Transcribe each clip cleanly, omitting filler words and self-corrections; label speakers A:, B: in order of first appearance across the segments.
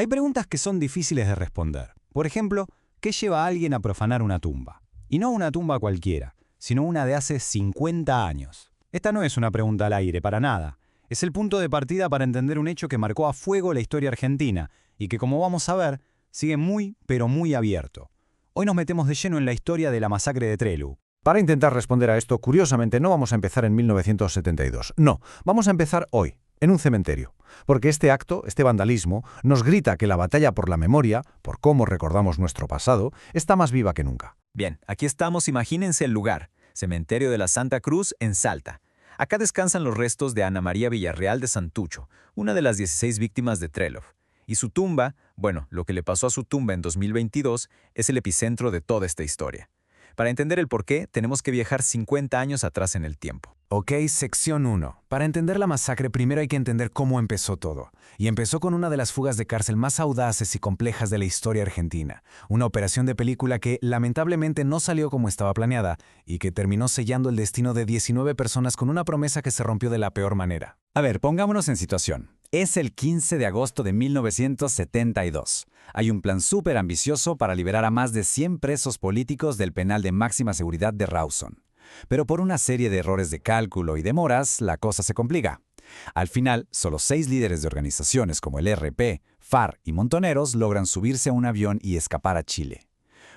A: Hay preguntas que son difíciles de responder. Por ejemplo, ¿qué lleva a alguien a profanar una tumba? Y no una tumba cualquiera, sino una de hace 50 años. Esta no es una pregunta al aire, para nada. Es el punto de partida para entender un hecho que marcó a fuego la historia argentina y que, como vamos a ver, sigue muy, pero muy abierto. Hoy nos metemos de lleno en la historia de la masacre de Trelew.
B: Para intentar responder a esto, curiosamente, no vamos a empezar en 1972. No, vamos a empezar hoy, en un cementerio. Porque este acto, este vandalismo, nos grita que la batalla por la memoria, por cómo recordamos nuestro pasado, está más viva que nunca.
C: Bien, aquí estamos, imagínense el lugar. Cementerio de la Santa Cruz, en Salta. Acá descansan los restos de Ana María Villarreal de Santucho, una de las 16 víctimas de Trelew. Y su tumba, bueno, lo que le pasó a su tumba en 2022, es el epicentro de toda esta historia. Para entender el porqué, tenemos que viajar 50 años atrás en el tiempo.
D: Ok, sección 1. Para entender la masacre, primero hay que entender cómo empezó todo. Y empezó con una de las fugas de cárcel más audaces y complejas de la historia argentina. Una operación de película que, lamentablemente, no salió como estaba planeada y que terminó sellando el destino de 19 personas con una promesa que se rompió de la peor manera.
E: A ver, pongámonos en situación. Es el 15 de agosto de 1972. Hay un plan súper ambicioso para liberar a más de 100 presos políticos del penal de máxima seguridad de Rawson. Pero por una serie de errores de cálculo y demoras, la cosa se complica. Al final, solo 6 líderes de organizaciones como el RP, FARC y Montoneros logran subirse a un avión y escapar a Chile.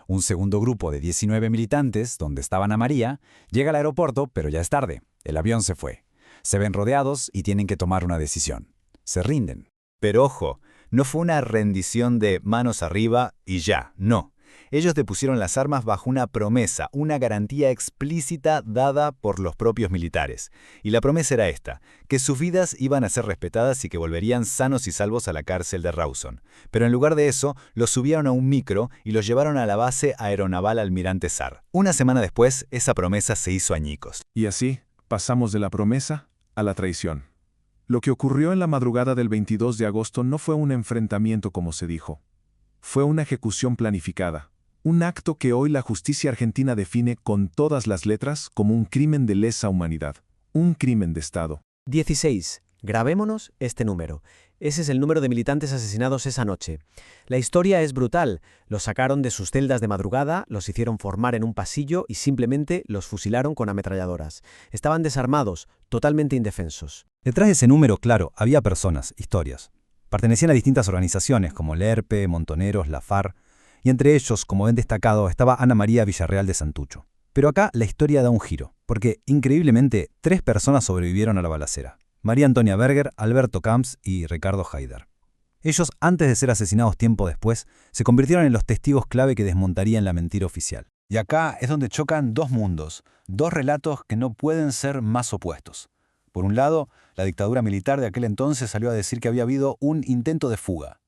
E: Un segundo grupo de 19 militantes, donde estaba Ana María, llega al aeropuerto, pero ya es tarde. El avión se fue. Se ven rodeados y tienen que tomar una decisión. Se rinden.
F: Pero ojo, no fue una rendición de manos arriba y ya, no. Ellos depusieron las armas bajo una promesa, una garantía explícita dada por los propios militares. Y la promesa era esta, que sus vidas iban a ser respetadas y que volverían sanos y salvos a la cárcel de Rawson. Pero en lugar de eso, los subieron a un micro y los llevaron a la base aeronaval Almirante Sar. Una semana después, esa promesa se hizo añicos.
G: Y así, pasamos de la promesa a la traición. Lo que ocurrió en la madrugada del 22 de agosto no fue un enfrentamiento como se dijo. Fue una ejecución planificada. Un acto que hoy la justicia argentina define con todas las letras como un crimen de lesa humanidad. Un crimen de Estado.
H: 16. Grabémonos este número. Ese es el número de militantes asesinados esa noche. La historia es brutal. Los sacaron de sus celdas de madrugada, los hicieron formar en un pasillo y simplemente los fusilaron con ametralladoras. Estaban desarmados, totalmente indefensos.
A: Detrás de ese número, claro, había personas, historias. Pertenecían a distintas organizaciones como el ERP, Montoneros, la FARC, y entre ellos, como ven destacado, estaba Ana María Villarreal de Santucho. Pero acá la historia da un giro, porque, increíblemente, 3 personas sobrevivieron a la balacera. María Antonia Berger, Alberto Camps y Ricardo Haider. Ellos, antes de ser asesinados tiempo después, se convirtieron en los testigos clave que desmontarían la mentira oficial. Y acá es donde chocan 2 mundos, 2 relatos que no pueden ser más opuestos. Por un lado, la dictadura militar de aquel entonces salió a decir que había habido un intento de fuga.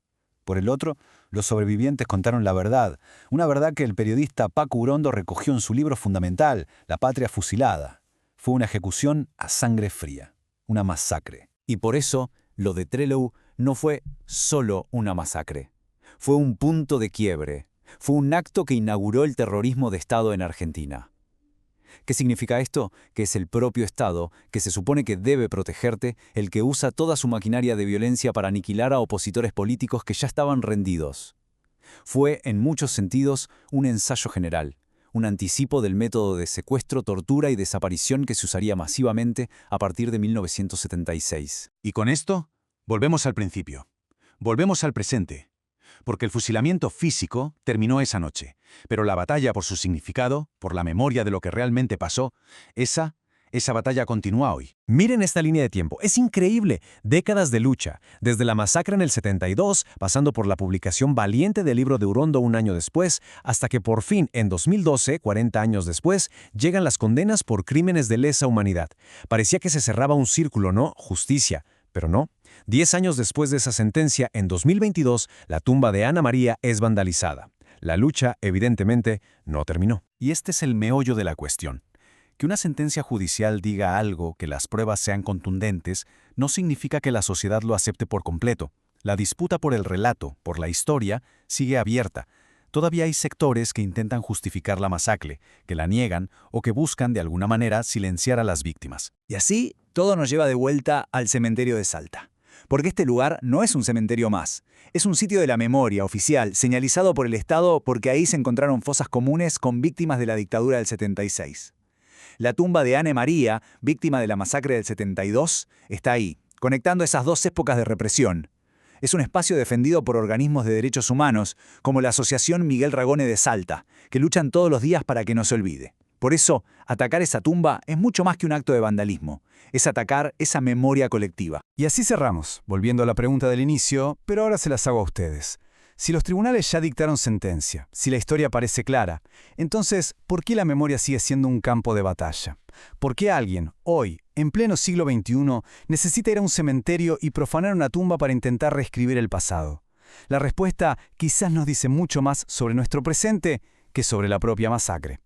A: Por el otro, los sobrevivientes contaron la verdad, una verdad que el periodista Paco Urondo recogió en su libro fundamental, La Patria Fusilada. Fue una ejecución a sangre fría. Una masacre.
E: Y por eso, lo de Trelew no fue solo una masacre. Fue un punto de quiebre. Fue un acto que inauguró el terrorismo de Estado en Argentina. ¿Qué significa esto? Que es el propio Estado, que se supone que debe protegerte, el que usa toda su maquinaria de violencia para aniquilar a opositores políticos que ya estaban rendidos. Fue, en muchos sentidos, un ensayo general. Un anticipo del método de secuestro, tortura y desaparición que se usaría masivamente a partir de 1976.
I: Y con esto, volvemos al principio. Volvemos al presente. Porque el fusilamiento físico terminó esa noche, pero la batalla por su significado, por la memoria de lo que realmente pasó, esa batalla continúa hoy.
D: Miren esta línea de tiempo. Es increíble. Décadas de lucha. Desde la masacre en el 72, pasando por la publicación valiente del libro de Urondo un año después, hasta que por fin, en 2012, 40 años después, llegan las condenas por crímenes de lesa humanidad. Parecía que se cerraba un círculo, ¿no? Justicia. Pero no. 10 años después de esa sentencia, en 2022, la tumba de Ana María es vandalizada. La lucha, evidentemente, no terminó.
I: Y este es el meollo de la cuestión. Que una sentencia judicial diga algo, que las pruebas sean contundentes, no significa que la sociedad lo acepte por completo. La disputa por el relato, por la historia, sigue abierta. Todavía hay sectores que intentan justificar la masacre, que la niegan o que buscan de alguna manera silenciar a las víctimas.
C: Y así, todo nos lleva de vuelta al cementerio de Salta.
J: Porque este lugar no es un cementerio más. Es un sitio de la memoria oficial, señalizado por el Estado porque ahí se encontraron fosas comunes con víctimas de la dictadura del 76. La tumba de Anne María, víctima de la masacre del 72, está ahí, conectando esas dos épocas de represión. Es un espacio defendido por organismos de derechos humanos, como la Asociación Miguel Ragone de Salta, que luchan todos los días para que no se olvide. Por eso, atacar esa tumba es mucho más que un acto de vandalismo. Es atacar esa memoria colectiva.
K: Y así cerramos, volviendo a la pregunta del inicio, pero ahora se las hago a ustedes. Si los tribunales ya dictaron sentencia, si la historia parece clara, entonces, ¿por qué la memoria sigue siendo un campo de batalla? ¿Por qué alguien, hoy, en pleno siglo XXI, necesita ir a un cementerio y profanar una tumba para intentar reescribir el pasado? La respuesta quizás nos dice mucho más sobre nuestro presente que sobre la propia masacre.